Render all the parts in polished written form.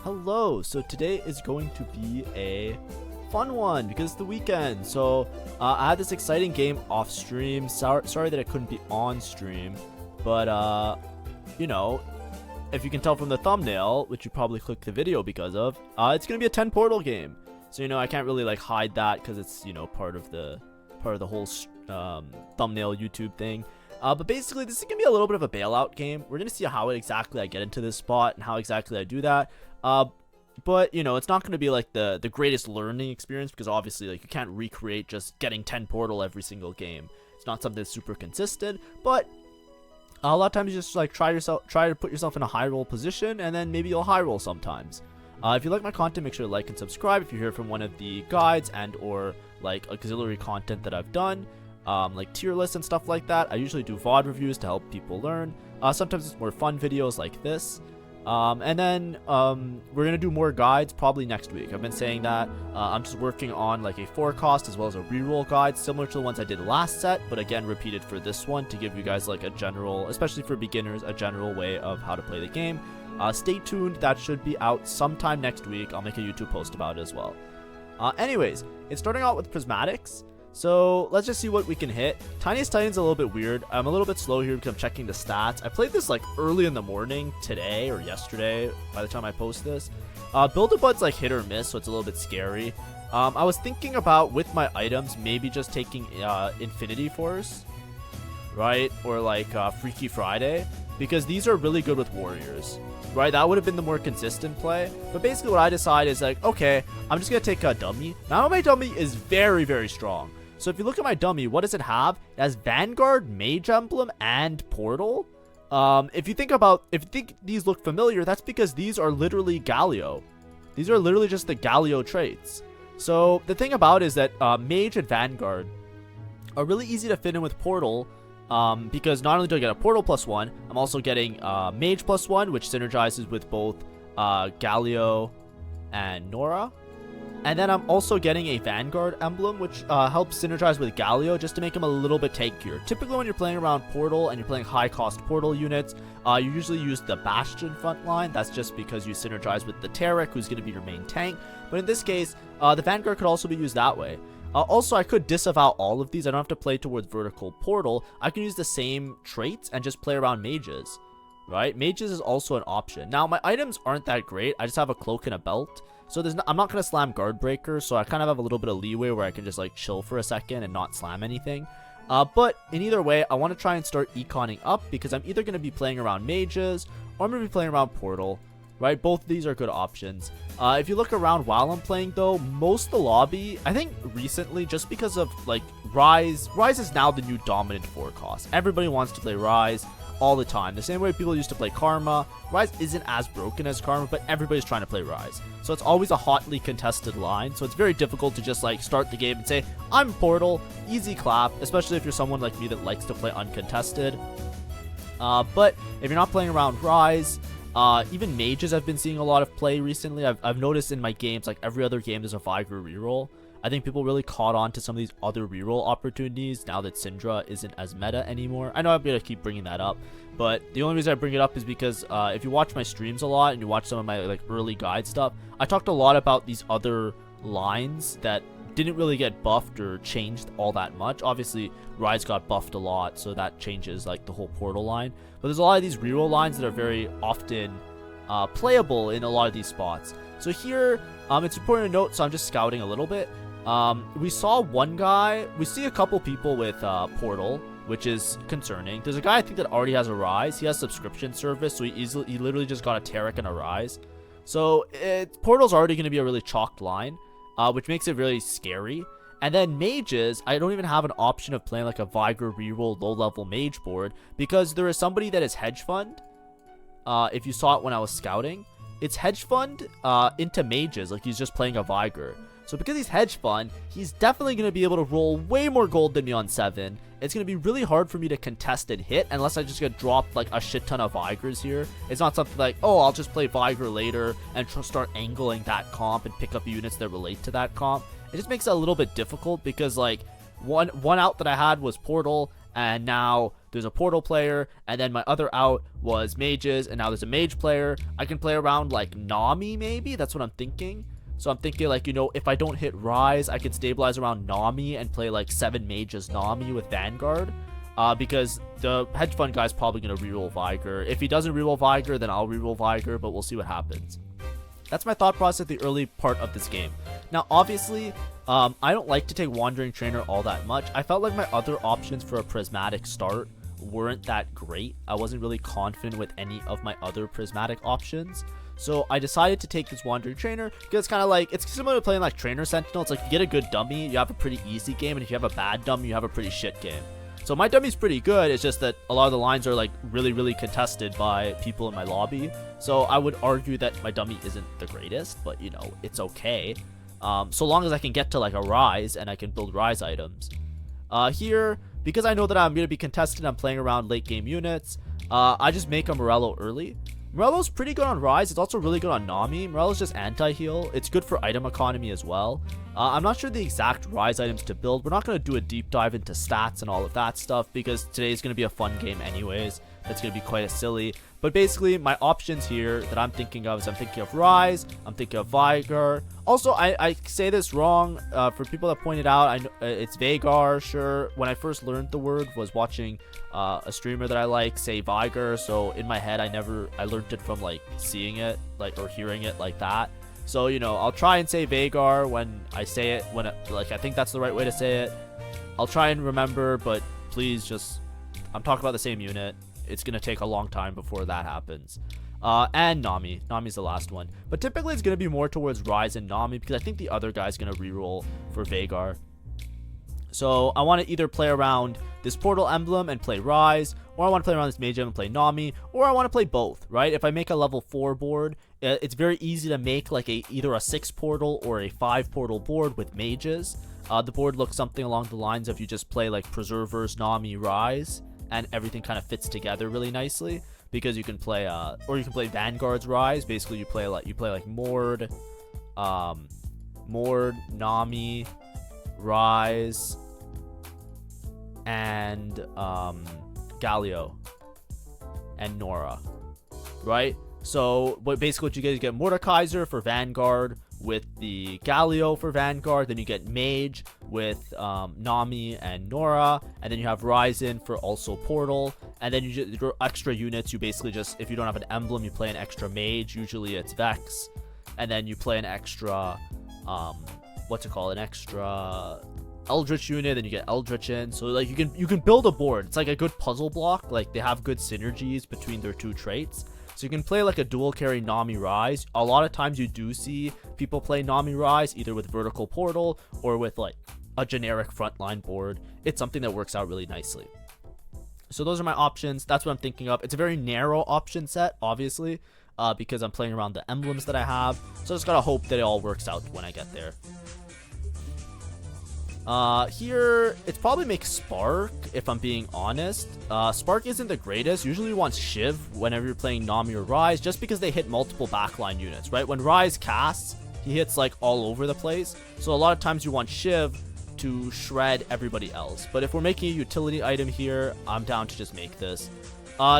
Hello, so today is going to be a fun one because it's the weekend. So I had this exciting game off stream. Sorry that I couldn't be on stream, but you know, if you can tell from the thumbnail, which you probably clicked the video because of, it's gonna be a 10 portal game. So I can't really like hide that because it's part of the whole thumbnail YouTube thing. But basically, this is going to be a little bit of a bailout game. We're going to see how exactly I get into this spot and how exactly I do that. But, it's not going to be like the greatest learning experience because obviously, like, you can't recreate just getting 10 portal every single game. It's not something that's super consistent, but a lot of times you just like try to put yourself in a high roll position, and then maybe you'll high roll sometimes. If you like my content, make sure to like and subscribe. If you're here from one of the guides and or like auxiliary content that I've done, like tier lists and stuff like that. I usually do VOD reviews to help people learn. Sometimes it's more fun videos like this. And then we're going to do more guides probably next week. I've been saying that. I'm just working on like a forecast as well as a reroll guide, similar to the ones I did last set, but again repeated for this one to give you guys like a general, especially for beginners, a general way of how to play the game. Stay tuned. That should be out sometime next week. I'll make a YouTube post about it as well. Anyways, it's starting out with prismatics. So let's just see what we can hit. Tiniest Titan's a little bit weird. I'm a little bit slow here because I'm checking the stats. I played this like early in the morning today or yesterday by the time I post this. Build-A-Bud's like hit or miss, so it's a little bit scary. I was thinking about with my items maybe just taking Infinity Force, right? Or like Freaky Friday, because these are really good with warriors, right? That would have been the more consistent play. But basically what I decide is like, okay, I'm just going to take a dummy. Now my dummy is very, very strong. So if you look at my dummy, what does it have? It has Vanguard, Mage Emblem, and Portal. If you think these look familiar, that's because these are literally Galio. These are literally just the Galio traits. So the thing about it is that Mage and Vanguard are really easy to fit in with Portal, because not only do I get a Portal +1, I'm also getting Mage +1, which synergizes with both Galio and Nora. And then I'm also getting a Vanguard emblem, which helps synergize with Galio just to make him a little bit tankier. Typically when you're playing around Portal and you're playing high cost Portal units, you usually use the Bastion front line. That's just because you synergize with the Tarek, who's going to be your main tank. But in this case, the Vanguard could also be used that way. Also, I could disavow all of these. I don't have to play towards vertical Portal. I can use the same traits and just play around mages, right? Mages is also an option. Now, my items aren't that great. I just have a cloak and a belt. So I'm not going to slam guard breaker, so I kind of have a little bit of leeway where I can just like chill for a second and not slam anything. But in either way, I want to try and start econing up because I'm either going to be playing around mages or I'm going to be playing around Portal, right? Both of these are good options. If you look around while I'm playing though, most of the lobby, I think recently, just because of like Rise is now the new dominant forecast. Everybody wants to play Rise all the time. The same way people used to play Karma. Rise isn't as broken as Karma, but everybody's trying to play Rise. So it's always a hotly contested line. So it's very difficult to just like start the game and say, I'm Portal, easy clap, especially if you're someone like me that likes to play uncontested. But if you're not playing around Rise, even mages I've been seeing a lot of play recently. I've noticed in my games, like every other game, there's a Viger reroll. I think people really caught on to some of these other reroll opportunities now that Syndra isn't as meta anymore. I know I'm going to keep bringing that up, but the only reason I bring it up is because if you watch my streams a lot and you watch some of my like early guide stuff, I talked a lot about these other lines that didn't really get buffed or changed all that much. Obviously, Rise got buffed a lot, so that changes like the whole Portal line. But there's a lot of these reroll lines that are very often playable in a lot of these spots. So here, it's important to note, so I'm just scouting a little bit. We saw one guy, we see a couple people with Portal, which is concerning. There's a guy I think that already has a Rise. He has subscription service, so he literally just got a Tarek and a Rise. So Portal's already going to be a really chalked line, which makes it really scary. And then mages, I don't even have an option of playing like a Viger reroll low-level mage board because there is somebody that is hedge fund. If you saw it when I was scouting, it's hedge fund into mages, like he's just playing a Viger. So because he's hedge fund, he's definitely going to be able to roll way more gold than me on 7. It's going to be really hard for me to contest and hit unless I just get dropped like a shit ton of Vigers here. It's not something like, oh, I'll just play Viger later and start angling that comp and pick up units that relate to that comp. It just makes it a little bit difficult because like one out that I had was Portal and now there's a portal player, and then my other out was mages, and now there's a mage player. I can play around like Nami, maybe. That's what I'm thinking. So I'm thinking, like, you know, if I don't hit Rise, I can stabilize around Nami and play like 7 mages Nami with Vanguard. Because the hedge fund guy's probably going to reroll Vigor. If he doesn't reroll Vigor, then I'll reroll Vigor, but we'll see what happens. That's my thought process at the early part of this game. Now, obviously, I don't like to take Wandering Trainer all that much. I felt like my other options for a Prismatic start weren't that great. I wasn't really confident with any of my other Prismatic options. So I decided to take this Wandering Trainer because it's kind of like, it's similar to playing like Trainer Sentinel. It's like you get a good dummy, you have a pretty easy game, and if you have a bad dummy, you have a pretty shit game. So my dummy's pretty good. It's just that a lot of the lines are like really, really contested by people in my lobby. So I would argue that my dummy isn't the greatest, but you know, it's okay. So long as I can get to like a Rise and I can build Rise items. Here, because I know that I'm going to be contested, I'm playing around late game units. I just make a Morello early. Morello's pretty good on Rise. It's also really good on Nami. Morello's just anti-heal. It's good for item economy as well. I'm not sure the exact Rise items to build. We're not going to do a deep dive into stats and all of that stuff because today's going to be a fun game anyways. That's going to be quite a silly. But basically, my options here that I'm thinking of is I'm thinking of Rise, I'm thinking of Vigor. Also, I say this wrong. For people that pointed out, I know, it's Vagar, sure. When I first learned the word was watching a streamer that I like say Vigor. So in my head, I learned it from like seeing it like or hearing it like that. So, you know, I'll try and say Vagar when I say it, like I think that's the right way to say it. I'll try and remember, but please just, I'm talking about the same unit. It's going to take a long time before that happens. And Nami. Nami's the last one. But typically it's going to be more towards Rise and Nami because I think the other guy's going to reroll for Vagar. So I want to either play around this portal emblem and play Rise, or I want to play around this mage emblem and play Nami, or I want to play both, right? If I make a level 4 board, it's very easy to make like either a 6 portal or a 5 portal board with mages. The board looks something along the lines of you just play like Preservers, Nami, Rise, and everything kind of fits together really nicely because you can play or you can play Vanguard's Rise. Basically you play like Mord, Nami, Rise, and Galio and Nora, right? So basically what you get Mordekaiser for Vanguard with the Galio for Vanguard, then you get Mage with Nami and Nora, and then you have Ryzen for also Portal, and then you just, your extra units, you basically just, if you don't have an emblem, you play an extra Mage, usually it's Vex, and then you play an extra, an extra Eldritch unit, then you get Eldritch in, so like you can build a board. It's like a good puzzle block, like they have good synergies between their two traits. So you can play like a dual carry Nami Rise. A lot of times you do see people play Nami Rise either with Vertical Portal or with like a generic frontline board. It's something that works out really nicely. So those are my options. That's what I'm thinking of. It's a very narrow option set, obviously, because I'm playing around the emblems that I have. So I just gotta hope that it all works out when I get there. Here, it's probably make Spark, if I'm being honest. Spark isn't the greatest. Usually you want Shiv whenever you're playing Nami or Rise, just because they hit multiple backline units, right? When Rise casts, he hits like all over the place. So a lot of times you want Shiv to shred everybody else. But if we're making a utility item here, I'm down to just make this.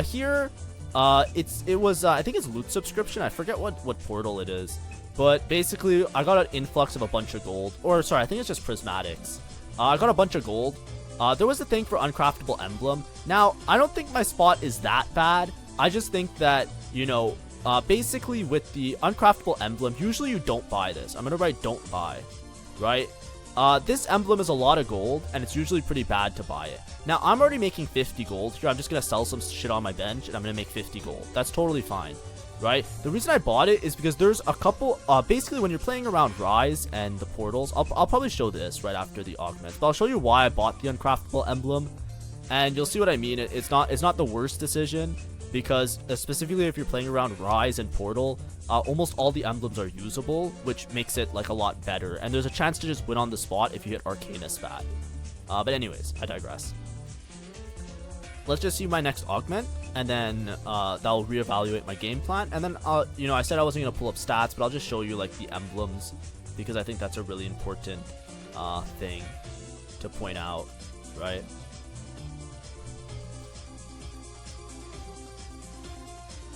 Here, it was, I think it's loot subscription. I forget what portal it is. But basically, I got an influx of a bunch of gold. Or, sorry, I think it's just prismatics. I got a bunch of gold. There was a thing for uncraftable emblem. Now, I don't think my spot is that bad. I just think that, you know, basically with the uncraftable emblem, usually you don't buy this. I'm going to write don't buy, right? This emblem is a lot of gold, and it's usually pretty bad to buy it. Now, I'm already making 50 gold here. I'm just going to sell some shit on my bench, and I'm going to make 50 gold. That's totally fine. Right? The reason I bought it is because there's a couple, basically when you're playing around Rise and the portals, I'll probably show this right after the augments, but I'll show you why I bought the uncraftable emblem, and you'll see what I mean. It's not the worst decision, because specifically if you're playing around Rise and Portal, almost all the emblems are usable, which makes it like a lot better, and there's a chance to just win on the spot if you hit Arcana Spat. But anyways, I digress. Let's just see my next augment, and then that'll reevaluate my game plan. And then, you know, I said I wasn't going to pull up stats, but I'll just show you, like, the emblems, because I think that's a really important thing to point out, right?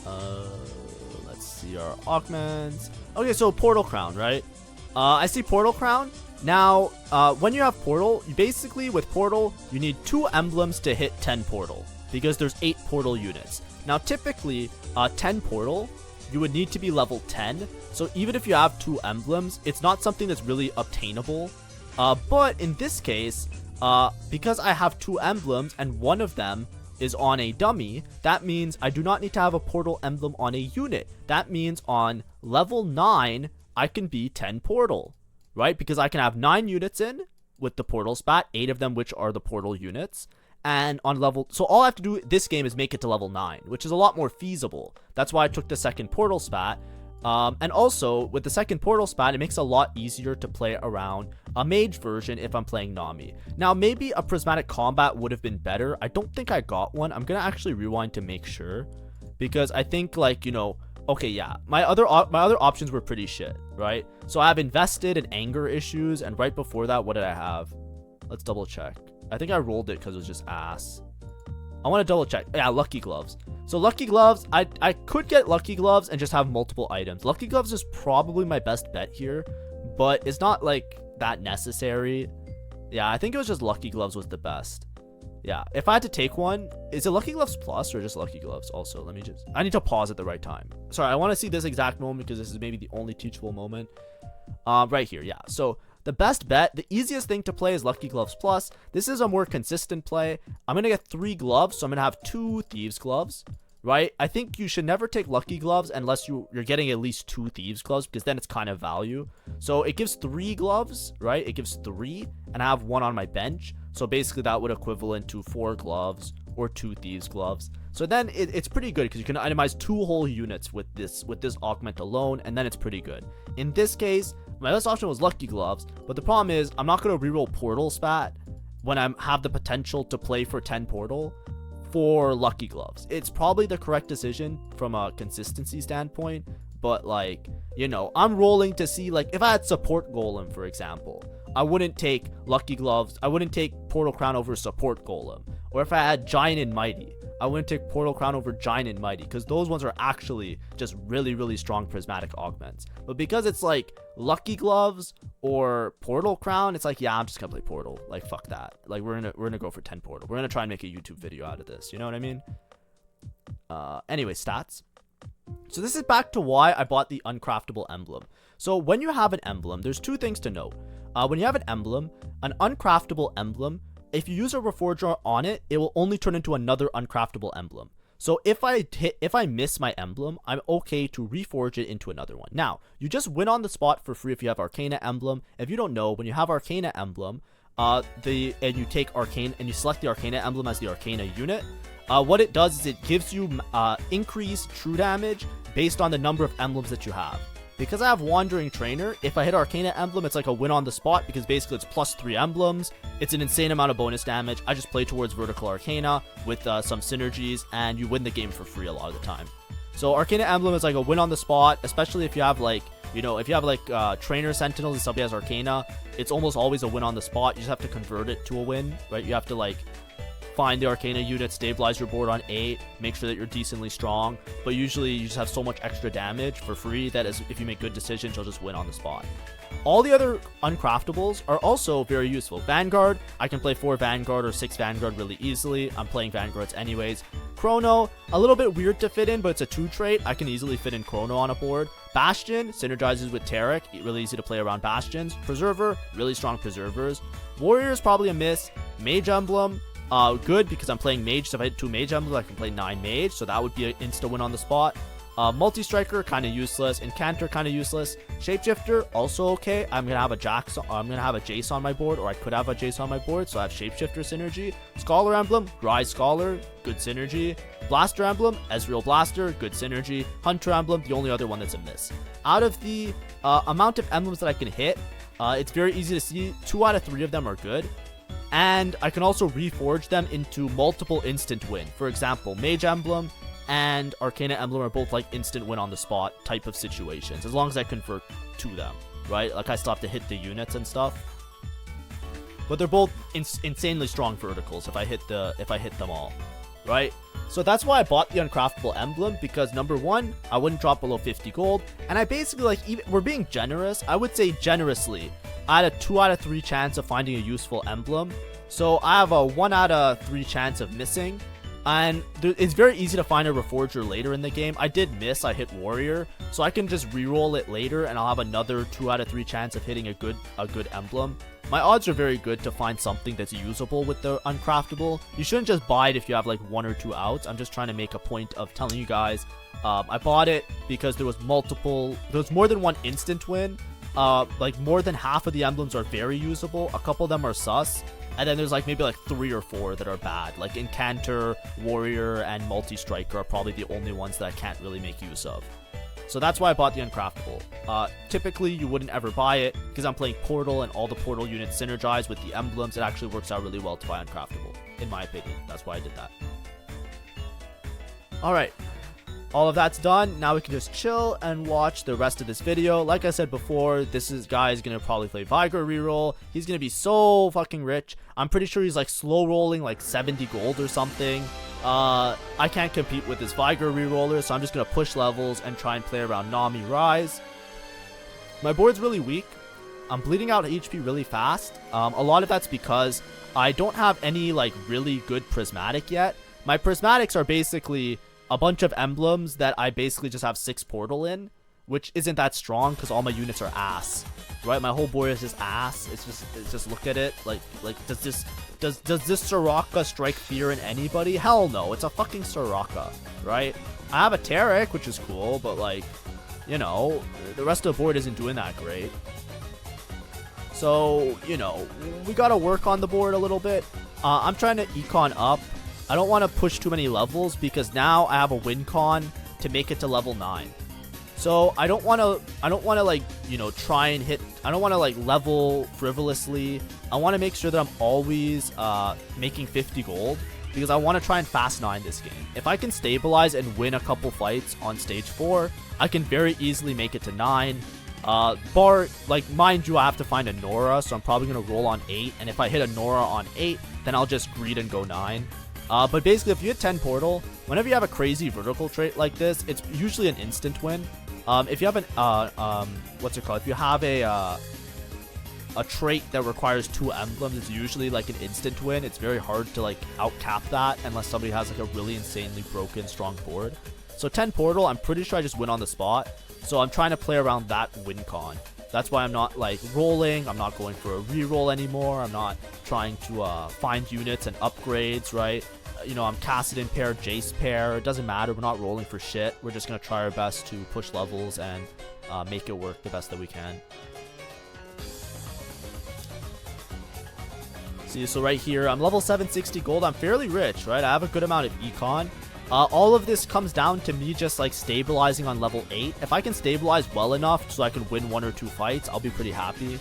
Let's see our augments. Okay, so Portal Crown, right? I see Portal Crown. Now, when you have Portal, you basically, with Portal, you need 2 emblems to hit 10 Portal, because there's 8 Portal units. Now, typically, 10 Portal, you would need to be level 10. So even if you have 2 emblems, it's not something that's really obtainable. But in this case, because I have 2 emblems and one of them is on a dummy, that means I do not need to have a Portal emblem on a unit. That means on level 9, I can be 10 Portal, right? Because I can have 9 units in with the Portal spat, 8 of them which are the Portal units. And on level, so all I have to do this game is make it to level 9, which is a lot more feasible. That's why I took the second Portal spat. And also, with the second Portal spat, it makes it a lot easier to play around a mage version if I'm playing Nami. Now, maybe a prismatic combat would have been better. I don't think I got one. I'm gonna actually rewind to make sure, because I think, like, you know, okay, yeah, my other options were pretty shit, right? So I've invested in anger issues, and right before that, what did I have? Let's double check. I think I rolled it because it was just ass. I want to double check. Yeah, Lucky Gloves. So Lucky Gloves, I could get Lucky Gloves and just have multiple items. Lucky Gloves is probably my best bet here, but it's not like that necessary. Yeah, I think it was just Lucky Gloves was the best. Yeah, if I had to take one, is it Lucky Gloves Plus or just Lucky Gloves also? I need to pause at the right time. Sorry, I want to see this exact moment because this is maybe the only teachable moment. Right here, yeah. So the best bet, the easiest thing to play is Lucky Gloves Plus. This is a more consistent play. I'm going to get 3 gloves, so I'm going to have 2 Thieves Gloves, right? I think you should never take Lucky Gloves unless you're getting at least 2 Thieves Gloves, because then it's kind of value. So it gives 3 gloves, right? It gives 3, and I have 1 on my bench. So basically that would equivalent to 4 gloves or 2 Thieves Gloves. So then it's pretty good because you can itemize 2 whole units with this augment alone, and then it's pretty good. In this case, my best option was Lucky Gloves, but the problem is I'm not going to reroll Portal spat when I have the potential to play for 10 Portal for Lucky Gloves. It's probably the correct decision from a consistency standpoint, but, like, you know, I'm rolling to see, like, if I had Support Golem, for example, I wouldn't take Lucky Gloves. I wouldn't take Portal Crown over Support Golem. Or if I had Giant and Mighty, I wouldn't take Portal Crown over Giant and Mighty, because those ones are actually just really, really strong prismatic augments. But because it's like Lucky Gloves or Portal Crown, it's like, yeah, I'm just gonna play Portal. Like, fuck that. Like, we're gonna go for 10 Portal. We're gonna try and make a YouTube video out of this. You know what I mean? Anyway, stats. So this is back to why I bought the uncraftable emblem. So when you have an emblem, there's 2 things to note. When you have an emblem, an uncraftable emblem, if you use a Reforger on it, it will only turn into another uncraftable emblem. So if I miss my emblem, I'm okay to reforge it into another one. Now, you just win on the spot for free if you have Arcana emblem. If you don't know, when you have Arcana emblem, and you take Arcane and you select the Arcana emblem as the Arcana unit, what it does is it gives you increased true damage based on the number of emblems that you have. Because I have Wandering Trainer, if I hit Arcana emblem, it's like a win on the spot, because basically it's plus 3 emblems. It's an insane amount of bonus damage. I just play towards Vertical Arcana with some synergies, and you win the game for free a lot of the time. So Arcana emblem is like a win on the spot, especially if you have, like, you know, if you have like Trainer Sentinels and somebody has Arcana, it's almost always a win on the spot. You just have to convert it to a win, right? You have to, like, find the Arcana unit, stabilize your board on 8, make sure that you're decently strong, but usually you just have so much extra damage for free that if you make good decisions, you'll just win on the spot. All the other uncraftables are also very useful. Vanguard, I can play 4 Vanguard or 6 Vanguard really easily. I'm playing Vanguards anyways. Chrono, a little bit weird to fit in, but it's a 2 trait. I can easily fit in Chrono on a board. Bastion synergizes with Taric, really easy to play around Bastions. Preserver, really strong Preservers. Warrior is probably a miss. Mage Emblem, good because I'm playing Mage, so if I hit 2 Mage Emblems, I can play 9 Mage, so that would be an insta-win on the spot. Multi-Striker, kind of useless. Incanter, kind of useless. Shapeshifter, also okay. I'm gonna have a Jace on my board, or I could have a Jace on my board, so I have Shapeshifter synergy. Scholar Emblem, Rise Scholar, good synergy. Blaster Emblem, Ezreal Blaster, good synergy. Hunter Emblem, the only other one that's a miss. Out of the amount of emblems that I can hit, it's very easy to see 2 out of 3 of them are good. And I can also reforge them into multiple instant win. For example, Mage Emblem and Arcana Emblem are both like instant win on the spot type of situations, as long as I convert to them, right? Like, I still have to hit the units and stuff. But they're both insanely strong verticals if I hit them all, right? So that's why I bought the uncraftable emblem, because number one, I wouldn't drop below 50 gold, and I basically, like, even we're being generous. I would say generously, I had a 2 out of 3 chance of finding a useful emblem. So I have a 1 out of 3 chance of missing, and it's very easy to find a Reforger later in the game. I did miss, I hit Warrior, so I can just reroll it later, and I'll have another 2 out of 3 chance of hitting a good emblem. My odds are very good to find something that's usable with the uncraftable. You shouldn't just buy it if you have like 1 or 2 outs. I'm just trying to make a point of telling you guys. I bought it because there was more than one instant win. Like more than half of the emblems are very usable. A couple of them are sus. And then there's like maybe like 3 or 4 that are bad. Like Incanter, Warrior, and Multi-Striker are probably the only ones that I can't really make use of. So that's why I bought the uncraftable. Typically, you wouldn't ever buy it because I'm playing Portal and all the Portal units synergize with the emblems. It actually works out really well to buy uncraftable, in my opinion. That's why I did that. Alright. All of that's done. Now we can just chill and watch the rest of this video. Like I said before, guy is going to probably play Viger reroll. He's going to be so fucking rich. I'm pretty sure he's like slow rolling like 70 gold or something. I can't compete with this Viger reroller, so I'm just going to push levels and try and play around Nami Rise. My board's really weak. I'm bleeding out HP really fast. A lot of that's because I don't have any like really good prismatic yet. My prismatics are basically a bunch of emblems that I basically just have 6 portal in, which isn't that strong because all my units are ass, right? My whole board is just ass. It's just look at it. Like does this Soraka strike fear in anybody? Hell no. It's a fucking Soraka, right? I have a Tarek, which is cool, but like, you know, the rest of the board isn't doing that great. So, you know, we gotta work on the board a little bit. I'm trying to econ up. I don't want to push too many levels because now I have a win con to make it to level 9. So I don't want to like, you know, try and hit, I don't want to like level frivolously. I want to make sure that I'm always making 50 gold because I want to try and fast 9 this game. If I can stabilize and win a couple fights on stage 4, I can very easily make it to 9. Like, mind you, I have to find a Nora, so I'm probably going to roll on 8. And if I hit a Nora on 8, then I'll just greed and go 9. But basically, if you hit 10 portal, whenever you have a crazy vertical trait like this, it's usually an instant win. If you have an, what's it called? If you have a trait that requires 2 emblems, it's usually like an instant win. It's very hard to like outcap that unless somebody has like a really insanely broken strong board. So 10 portal, I'm pretty sure I just win on the spot. So I'm trying to play around that win con. That's why I'm not like rolling. I'm not going for a reroll anymore. I'm not trying to find units and upgrades, right? You know, I'm Cassidon pair, Jace pair. It doesn't matter. We're not rolling for shit. We're just going to try our best to push levels and make it work the best that we can. See, so right here, I'm level 760 gold. I'm fairly rich, right? I have a good amount of econ. All of this comes down to me just like stabilizing on level 8. If I can stabilize well enough so I can win 1 or 2 fights, I'll be pretty happy.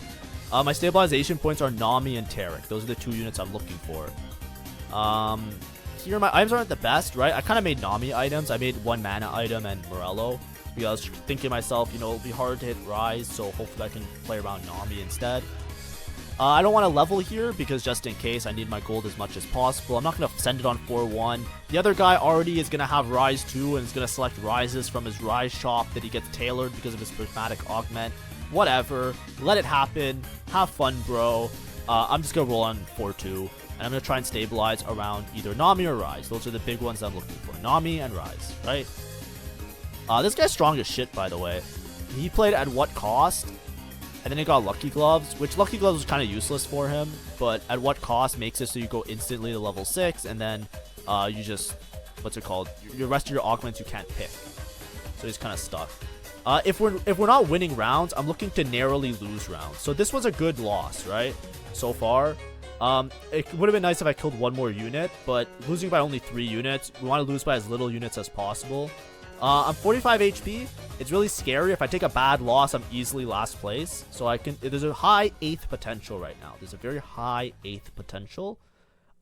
My stabilization points are Nami and Tarek. Those are the 2 units I'm looking for. Here, my items aren't the best, right? I kind of made Nami items. I made 1 mana item and Morello. Because I was thinking to myself, you know, it'll be hard to hit Rise, so hopefully I can play around Nami instead. I don't want to level here because just in case I need my gold as much as possible. I'm not going to send it on 4-1. The other guy already is going to have Rise 2 and is going to select Rises from his Rise shop that he gets tailored because of his prismatic augment. Whatever. Let it happen. Have fun, bro. I'm just going to roll on 4-2. And I'm going to try and stabilize around either Nami or Rise. Those are the big ones I'm looking for. Nami and Rise, right? This guy's strong as shit, by the way. He played at what cost? And then he got Lucky Gloves, which Lucky Gloves was kind of useless for him. But at what cost makes it so you go instantly to level 6. And then you just, what's it called? The rest of your augments you can't pick. So he's kind of stuck. If we're not winning rounds, I'm looking to narrowly lose rounds. So this was a good loss, right? So far. It would have been nice if I killed 1 more unit, but losing by only 3 units, we want to lose by as little units as possible. I'm 45 HP. It's really scary. If I take a bad loss, I'm easily last place. So there's a high 8th potential right now. There's a very high 8th potential.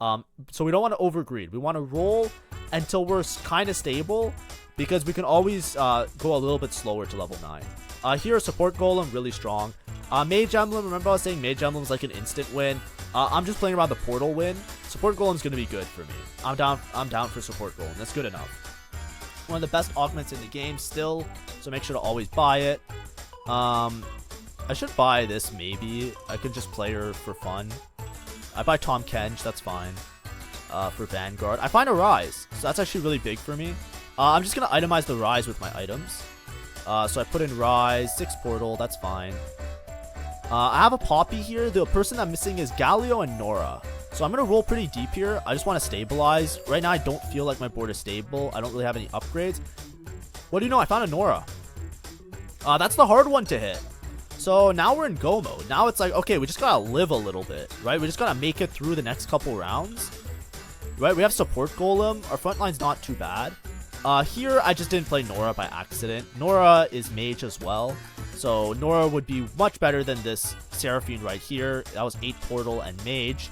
So we don't want to overgreed. We want to roll until we're kind of stable because we can always go a little bit slower to level 9. Here, support golem, really strong. Mage Emblem, remember I was saying Mage Emblem is like an instant win. I'm just playing around the portal win. Support Golem's gonna be good for me. I'm down for Support Golem. That's good enough. One of the best augments in the game still, so make sure to always buy it. I should buy this maybe. I could just play her for fun. I buy Tom Kench, that's fine. For Vanguard. I find a Rise, so that's actually really big for me. I'm just gonna itemize the Rise with my items. So I put in Rise, 6 Portal, that's fine. I have a Poppy here. The person I'm missing is Galio and Nora. So I'm going to roll pretty deep here. I just want to stabilize. Right now, I don't feel like my board is stable. I don't really have any upgrades. What do you know? I found a Nora. That's the hard one to hit. So now we're in go mode. Now it's like, okay, we just got to live a little bit, right? We just got to make it through the next couple rounds, right? We have Support Golem. Our front line's not too bad. Here, I just didn't play Nora by accident. Nora is mage as well. So Nora would be much better than this Seraphine right here. That was 8 Portal and Mage.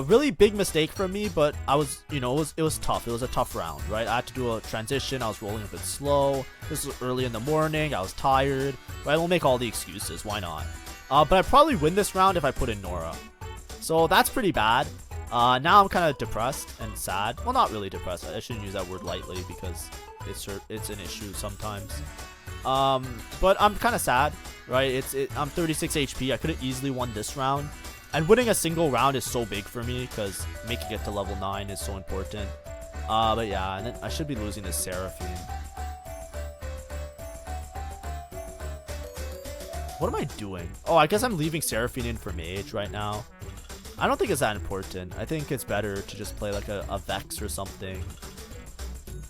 Really big mistake from me, but I was, you know, it was tough. It was a tough round, right? I had to do a transition. I was rolling a bit slow. This was early in the morning. I was tired, right? We'll make all the excuses. Why not? But I'd probably win this round if I put in Nora. So that's pretty bad. Now I'm kind of depressed and sad. Well, not really depressed. I shouldn't use that word lightly because it's an issue sometimes. But I'm kind of sad, right? I'm 36 HP. I could have easily won this round. And winning a single round is so big for me because making it to level 9 is so important. But yeah, and then I should be losing to Seraphine. What am I doing? Oh, I guess I'm leaving Seraphine in for Mage right now. I don't think it's that important. I think it's better to just play like a Vex or something.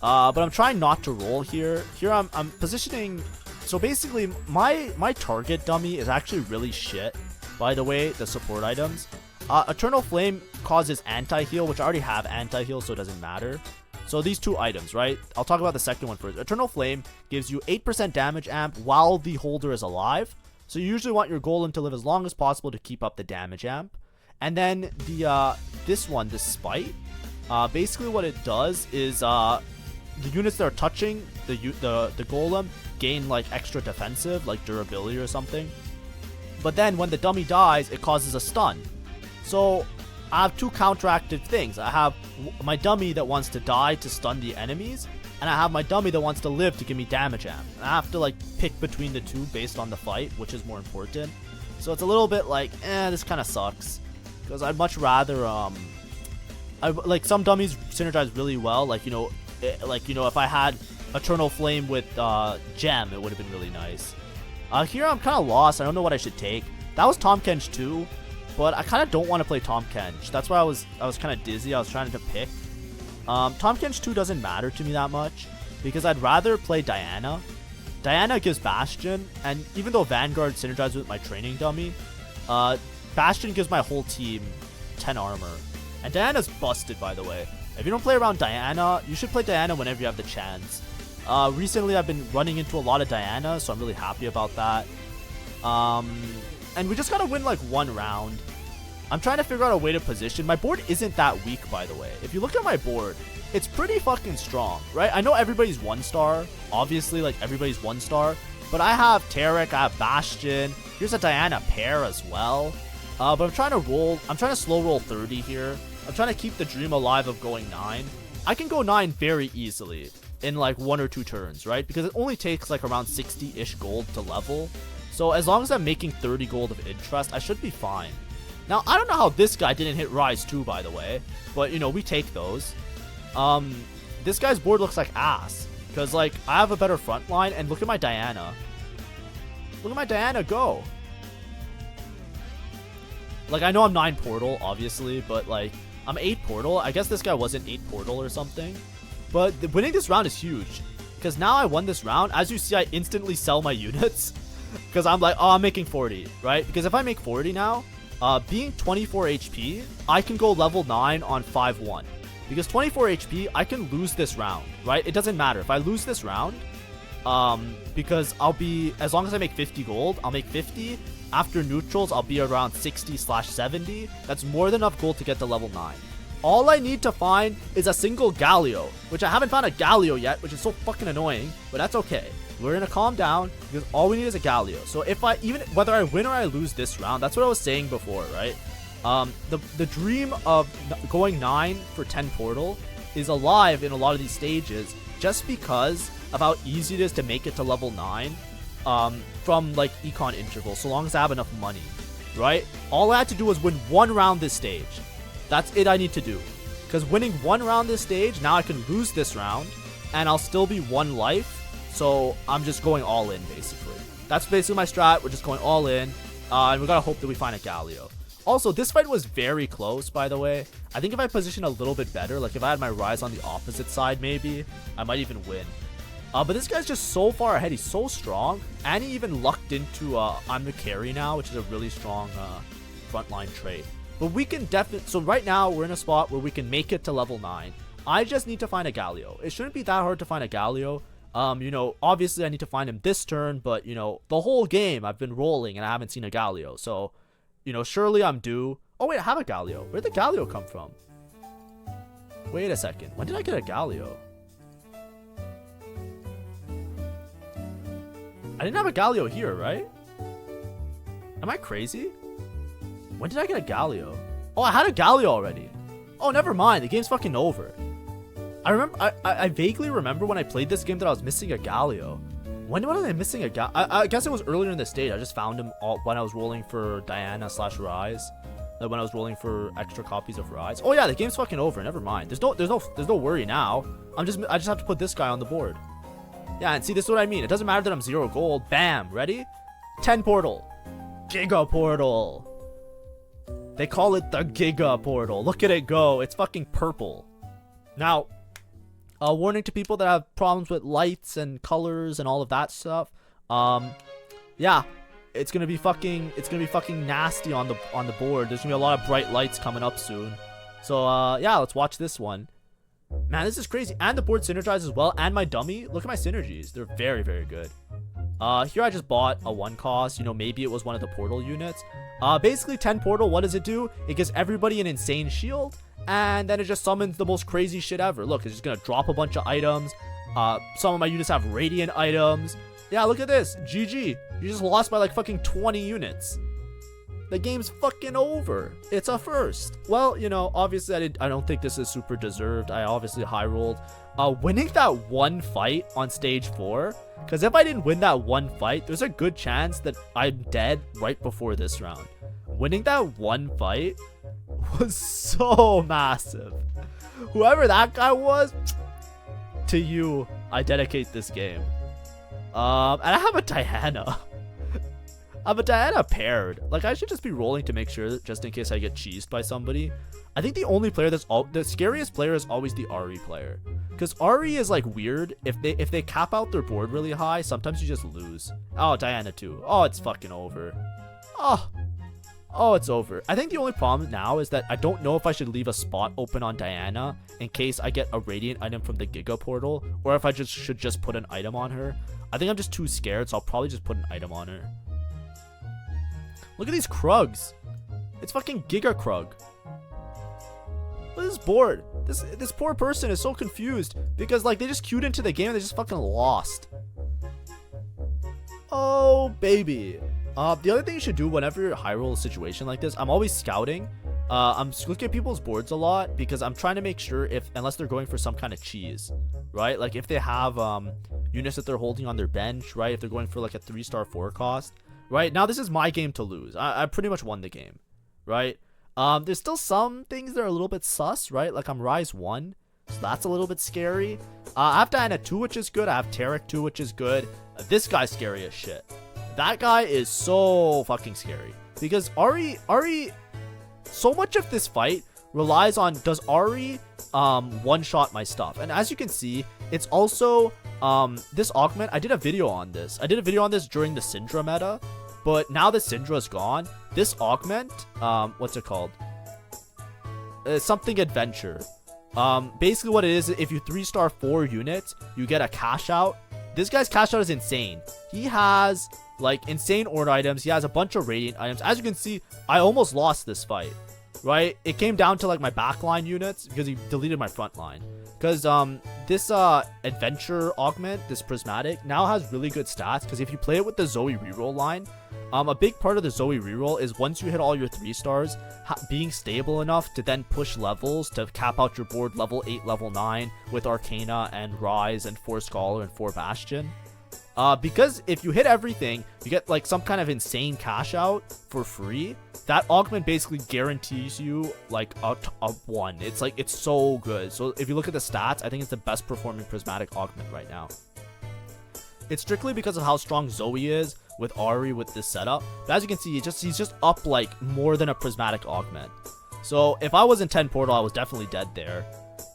But I'm trying not to roll here. Here I'm positioning. So basically, my target dummy is actually really shit. By the way, the support items. Eternal Flame causes anti-heal, which I already have anti-heal, so it doesn't matter. So these 2 items, right? I'll talk about the second one first. Eternal Flame gives you 8% damage amp while the holder is alive. So you usually want your golem to live as long as possible to keep up the damage amp. And then this one, the Spite, basically what it does is the units that are touching the golem gain like extra defensive, like durability or something. But then when the dummy dies, it causes a stun. So I have 2 counteractive things. I have my dummy that wants to die to stun the enemies, and I have my dummy that wants to live to give me damage amp. And I have to like pick between the 2 based on the fight, which is more important. So it's a little bit like, this kind of sucks. Because I'd much rather, like some dummies synergize really well. Like, you know, if I had Eternal Flame with Gem, it would have been really nice. Here I'm kind of lost. I don't know what I should take. That was Tom Kench too, but I kind of don't want to play Tom Kench. That's why I was kind of dizzy. I was trying to pick. Tom Kench 2 doesn't matter to me that much because I'd rather play Diana. Diana gives Bastion, and even though Vanguard synergizes with my training dummy, Bastion gives my whole team 10 armor. And Diana's busted, by the way. If you don't play around Diana, you should play Diana whenever you have the chance. Recently, I've been running into a lot of Diana, so I'm really happy about that. And we just gotta win like 1 round. I'm trying to figure out a way to position. My board isn't that weak, by the way. If you look at my board, it's pretty fucking strong, right? I know everybody's 1-star. Obviously, like, everybody's 1-star. But I have Tarek, I have Bastion. Here's a Diana pair as well. But I'm trying to slow roll 30 here. I'm trying to keep the dream alive of going 9. I can go 9 very easily in like 1 or 2 turns, right? Because it only takes like around 60-ish gold to level. So as long as I'm making 30 gold of interest, I should be fine. Now, I don't know how this guy didn't hit Rise 2, by the way. But, you know, we take those. This guy's board looks like ass. Because, like, I have a better front line. And look at my Diana. Look at my Diana go. Like, I know I'm 9 Portal, obviously. But, like, I'm 8 Portal. I guess this guy wasn't 8 Portal or something. But winning this round is huge. Because now I won this round. As you see, I instantly sell my units. Because I'm like, oh, I'm making 40, right? Because if I make 40 now, being 24 HP, I can go level 9 on 5-1. Because 24 HP, I can lose this round, right? It doesn't matter. If I lose this round, because I'll be, as long as I make 50 gold, I'll make 50. After neutrals, I'll be around 60/70. That's more than enough gold to get to level 9. All I need to find is a single Galio, which I haven't found a Galio yet, which is so fucking annoying, but that's okay. We're gonna calm down because all we need is a Galio. So if whether I win or I lose this round, that's what I was saying before, right? The dream of going 9 for 10 portal is alive in a lot of these stages just because of how easy it is to make it to level 9 from like econ interval, so long as I have enough money, right? All I had to do was win 1 round this stage. That's it I need to do. Because winning 1 round this stage, now I can lose this round and I'll still be 1 life. So I'm just going all in basically. That's basically my strat. We're just going all in. And we gotta hope that we find a Galio. Also, this fight was very close, by the way. I think if I position a little bit better, like if I had my Rise on the opposite side, maybe, I might even win. But this guy's just so far ahead. He's so strong. And he even lucked into I'm the carry now, which is a really strong frontline trait. But we can definitely... So right now, we're in a spot where we can make it to level 9. I just need to find a Galio. It shouldn't be that hard to find a Galio. You know, obviously I need to find him this turn, but, you know, the whole game I've been rolling and I haven't seen a Galio. So... You know, surely I'm due. Oh, wait, I have a Galio. Where'd the Galio come from? Wait a second. When did I get a Galio? I didn't have a Galio here, right? Am I crazy? When did I get a Galio? Oh, I had a Galio already. Oh, never mind. The game's fucking over. I remember. I vaguely remember when I played this game that I was missing a Galio. When was I missing a Galio? I guess it was earlier in the stage. I just found him when I was rolling for Diana/Rise. Like when I was rolling for extra copies of Rise. Oh yeah, the game's fucking over. Never mind. There's no worry now. I just have to put this guy on the board. Yeah, and see, this is what I mean. It doesn't matter that I'm 0 gold. Bam, ready? 10 portal. Giga portal. They call it the Giga portal. Look at it go. It's fucking purple. Now, warning to people that have problems with lights and colors and all of that stuff. Yeah, it's gonna be fucking nasty on the board. There's gonna be a lot of bright lights coming up soon. So yeah, let's watch this one. Man, this is crazy. And the board synergizes as well. And my dummy, look at my synergies. They're very, very good. Here I just bought a 1 cost. You know, maybe it was one of the portal units. Basically 10 portal, what does it do? It gives everybody an insane shield. And then it just summons the most crazy shit ever. Look, it's just gonna drop a bunch of items. Some of my units have radiant items. Yeah, look at this. GG. You just lost by like fucking 20 units. The game's fucking over. It's a first. Well, you know, obviously I don't think this is super deserved. I obviously high rolled. Winning that 1 fight on stage 4. Because if I didn't win that 1 fight, there's a good chance that I'm dead right before this round. Winning that 1 fight was so massive. Whoever that guy was, to you, I dedicate this game. And I have a Diana. I have a Diana paired. Like, I should just be rolling to make sure, just in case I get cheesed by somebody. I think the only player the scariest player is always the Ahri player. Because Ahri is like weird. If they cap out their board really high, sometimes you just lose. Oh, Diana too. Oh, it's fucking over. Oh, it's over. I think the only problem now is that I don't know if I should leave a spot open on Diana in case I get a radiant item from the Giga portal, or if I should just put an item on her. I think I'm just too scared, so I'll probably just put an item on her. Look at these Krugs. It's fucking Giga Krug. Look at this board. This poor person is so confused because like they just queued into the game and they just fucking lost. Oh baby. The other thing you should do whenever you're high roll a situation like this, I'm always scouting. I'm looking at people's boards a lot because I'm trying to make sure unless they're going for some kind of cheese, right? Like if they have units that they're holding on their bench, right? If they're going for like a 3-star 4 cost, right? Now this is my game to lose. I pretty much won the game, right? There's still some things that are a little bit sus, right? Like I'm Rise 1, so that's a little bit scary. I have Diana 2, which is good. I have Tarek 2, which is good. This guy's scary as shit. That guy is so fucking scary because Ahri, so much of this fight relies on does Ahri one-shot my stuff. And as you can see, it's also this augment. I did a video on this. During the Syndra meta, but now that Syndra's gone, this augment, what's it called? Something adventure. Basically what it is, if you 3-star 4 units, you get a cash out. This guy's cash out is insane. He has like insane ore items. He has a bunch of radiant items. As you can see, I almost lost this fight. right? It came down to like my backline units because he deleted my front line. Because this adventure augment, this prismatic, now has really good stats. Because if you play it with the Zoe reroll line, a big part of the Zoe reroll is once you hit all your 3 stars, being stable enough to then push levels to cap out your board level 8, level 9 with Arcana and Rise and 4 Scholar and 4 Bastion. Because if you hit everything, you get like some kind of insane cash out for free. That augment basically guarantees you like a 1. It's like, it's so good. So if you look at the stats, I think it's the best performing prismatic augment right now. It's strictly because of how strong Zoe is with Ahri with this setup. But as you can see, he's just up like more than a prismatic augment. So if I was in 10 portal, I was definitely dead there.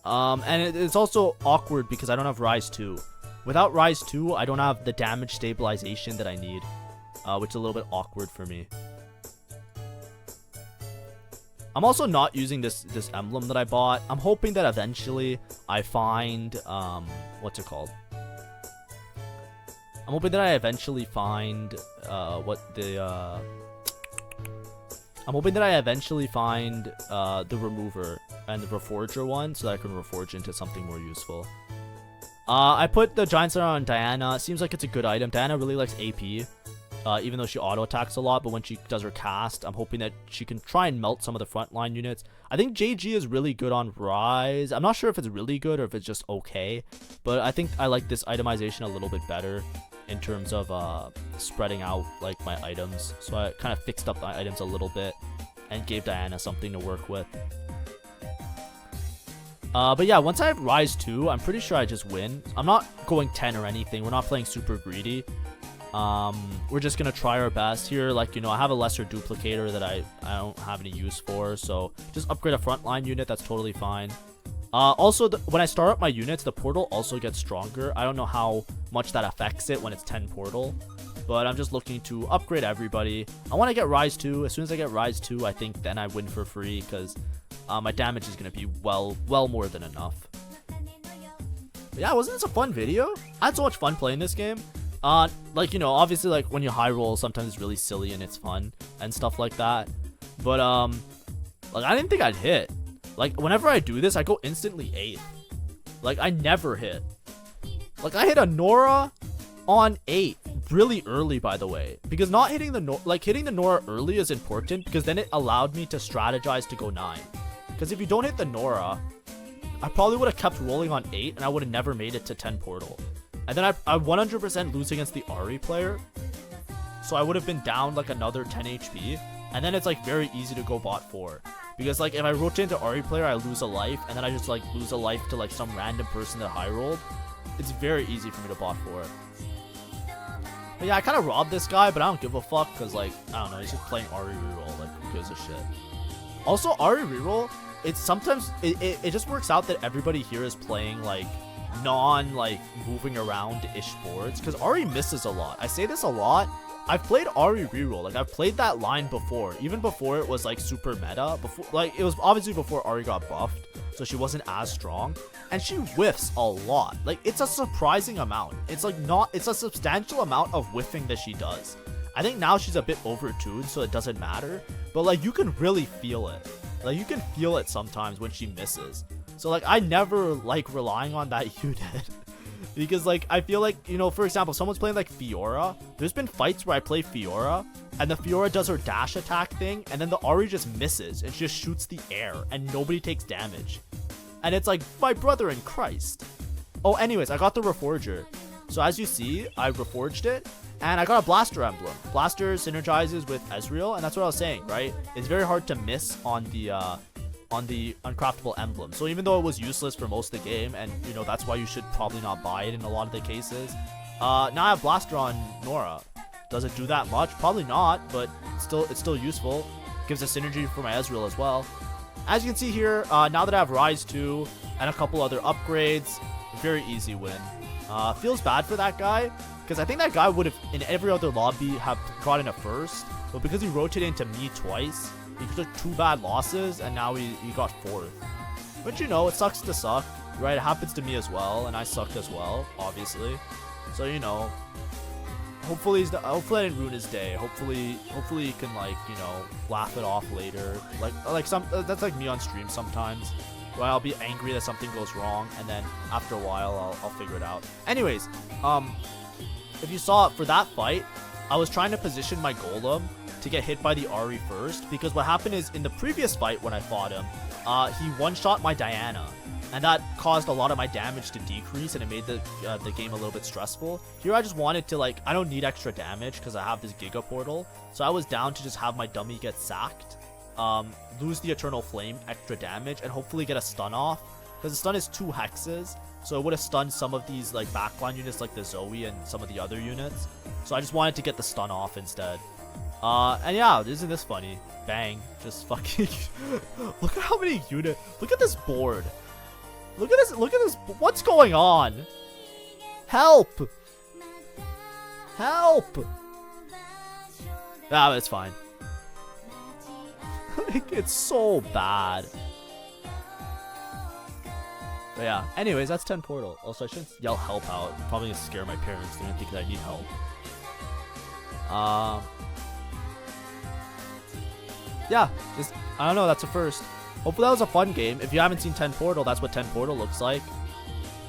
And it's also awkward because I don't have Rise 2. Without Rise 2, I don't have the damage stabilization that I need, which is a little bit awkward for me. I'm also not using this emblem that I bought. I'm hoping that eventually I find, what's it called? I'm hoping that I eventually find, the remover and the reforger one so that I can reforge into something more useful. I put the Giant Slayer on Diana. Seems like it's a good item. Diana really likes AP. Even though she auto attacks a lot, but when she does her cast, I'm hoping that she can try and melt some of the frontline units. I think JG is really good on Rise. I'm not sure if it's really good or if it's just okay, but I think I like this itemization a little bit better in terms of spreading out like my items. So I kind of fixed up my items a little bit and gave Diana something to work with. But yeah, once I have Rise 2, I'm pretty sure I just win. I'm not going 10 or anything. We're not playing super greedy. We're just gonna try our best here. Like, you know, I have a lesser duplicator that I don't have any use for, so just upgrade a frontline unit. That's totally fine. Also, when I start up my units, the portal also gets stronger. I don't know how much that affects it when it's 10 portal, but I'm just looking to upgrade everybody. I want to get Rise 2. As soon as I get Rise 2, I think then I win for free because my damage is gonna be well more than enough. But yeah, wasn't this a fun video? I had so much fun playing this game. Like, you know, obviously, like, when you high roll, sometimes it's really silly and it's fun and stuff like that. But, like, I didn't think I'd hit. Like, whenever I do this, I go instantly 8th. Like, I never hit. Like, I hit a Nora on 8 really early, by the way. Because not hitting the hitting the Nora early is important because then it allowed me to strategize to go 9. Because if you don't hit the Nora, I probably would have kept rolling on 8 and I would have never made it to 10 portal. And then I 100% lose against the Ahri player. So I would have been down like another 10 HP. And then it's like very easy to go bot 4. Because like if I rotate into Ahri player, I lose a life. And then I just like lose a life to like some random person that high rolled. It's very easy for me to bot 4. But yeah, I kind of robbed this guy, but I don't give a fuck. Because like, I don't know, he's just playing Ahri reroll. Like, who gives a shit? Also, Ahri reroll, it's sometimes, it just works out that everybody here is playing like like moving around ish boards because Ahri misses a lot. I say this a lot. I've played Ahri reroll. Like, I've played that line before, even before it was like super meta. Before, like, it was obviously before Ahri got buffed, so she wasn't as strong, and she whiffs a lot. Like, it's a surprising amount. It's like it's a substantial amount of whiffing that she does. I think now she's a bit overtuned, so it doesn't matter, but like you can really feel it. Like, you can feel it sometimes when she misses. So, like, I never like relying on that unit. Because, like, I feel like, you know, for example, someone's playing, like, Fiora. There's been fights where I play Fiora, and the Fiora does her dash attack thing, and then the Ahri just misses, and she just shoots the air, and nobody takes damage. And it's like, my brother in Christ. Oh, anyways, I got the Reforger. So, as you see, I reforged it, and I got a Blaster emblem. Blaster synergizes with Ezreal, and that's what I was saying, right? It's very hard to miss on the uncraftable emblem. So even though it was useless for most of the game, and you know that's why you should probably not buy it in a lot of the cases, now I have Blaster on Nora. Does it do that much? Probably not, but it's still useful. Gives a synergy for my Ezreal as well. As you can see here, now that I have Rise 2 and a couple other upgrades, very easy win. Feels bad for that guy, because I think that guy would have, in every other lobby, have gotten a first, but because he rotated into me twice, he took 2 bad losses, and now he got 4th. But you know, it sucks to suck, right? It happens to me as well, and I sucked as well, obviously. So, you know, hopefully I didn't ruin his day. Hopefully he can, like, you know, laugh it off later. Like some that's like me on stream sometimes, where I'll be angry that something goes wrong, and then after a while I'll figure it out. Anyways, if you saw for that fight, I was trying to position my golem to get hit by the Ari first, because what happened is in the previous fight when I fought him, he one-shot my Diana, and that caused a lot of my damage to decrease, and it made the game a little bit stressful. Here I just wanted to, like, I don't need extra damage because I have this Giga portal, so I was down to just have my dummy get sacked, lose the Eternal Flame, extra damage, and hopefully get a stun off, because the stun is 2 hexes, so it would have stunned some of these, like, backline units like the Zoe and some of the other units. So I just wanted to get the stun off instead. And yeah, isn't this funny? Bang. Just fucking... Look at how many units... Look at this board. Look at this... What's going on? Help! Help! Ah, it's fine. It's so bad. But yeah, anyways, that's 10 portal. Also, I shouldn't yell help out. I'm probably gonna scare my parents. They're gonna think that I need help. Yeah, just, I don't know, that's a first. Hopefully that was a fun game. If you haven't seen 10 portal, that's what 10 portal looks like.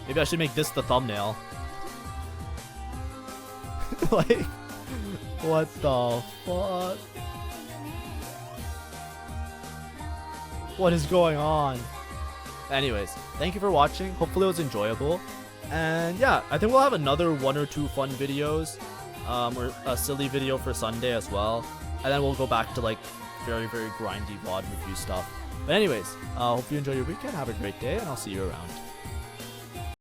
Maybe I should make this the thumbnail. Like, what the fuck? What is going on? Anyways, thank you for watching. Hopefully it was enjoyable. And yeah, I think we'll have another 1 or 2 fun videos. Or a silly video for Sunday as well. And then we'll go back to, like, very, very grindy VOD review stuff. But anyways, hope you enjoy your weekend. Have a great day, and I'll see you around.